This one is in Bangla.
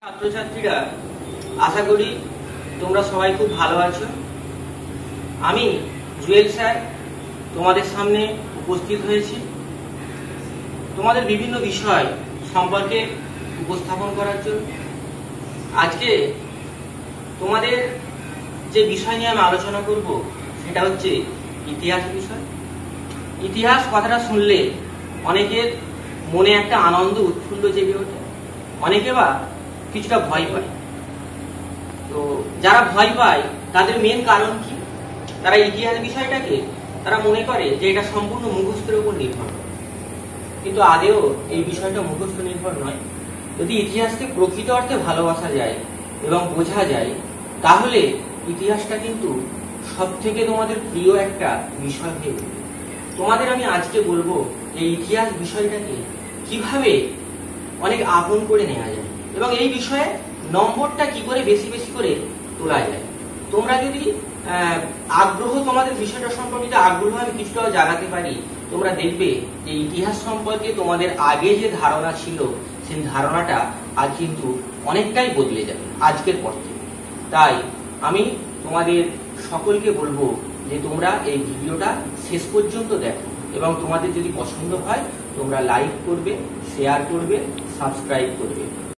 ছাত্রছাত্রীরা, আশা করি তোমরা সবাই খুব ভালো আছো। আমি জুয়েল স্যার তোমাদের সামনে উপস্থিত হয়েছি তোমাদের বিভিন্ন বিষয় সম্পর্কে উপস্থাপন করার জন্য। আজকে তোমাদের যে বিষয় নিয়ে আমি আলোচনা করব সেটা হচ্ছে ইতিহাস বিষয়। ইতিহাস কথাটা শুনলে অনেকের মনে একটা আনন্দ উৎফুল্ল জেগে ওঠে, অনেকে বা কিছুটা ভয় পায়। তো যারা ভয় পায় তাদের মেন কারণ কি? তারা ইতিহাস বিষয়টাকে তারা মনে করে যে এটা সম্পূর্ণ মুখস্থের উপর নির্ভর করে, কিন্তু আদেও এই বিষয়টা মুখস্থ নির্ভর নয়। যদি ইতিহাসকে প্রকৃত অর্থে ভালোবাসা যায় এবং বোঝা যায়, তাহলে ইতিহাসটা কিন্তু সব থেকে তোমাদের প্রিয় একটা বিষয় হয়ে উঠবে। তোমাদের আমি আজকে বলবো এই ইতিহাস বিষয়টাকে কিভাবে অনেক আপন করে নেওয়া যায় এবং এই বিষয়ে নম্বরটা কি করে বেশি বেশি করে তোলা যায়। তোমরা যদি আগ্রহ, তোমাদের বিষয়টা সম্পর্কিত আগ্রহ আমি কিছুটা জাগাতে পারি, তোমরা দেখবে যে ইতিহাস সম্পর্কে তোমাদের আগে যে ধারণা ছিল সেই ধারণাটা আজ কিন্তু অনেকটাই বদলে যাবে আজকের পর থেকে। তাই আমি তোমাদের সকলকে বলবো যে তোমরা এই ভিডিওটা শেষ পর্যন্ত দেখো এবং তোমাদের যদি পছন্দ হয় তোমরা লাইক করবে, শেয়ার করবে, সাবস্ক্রাইব করবে।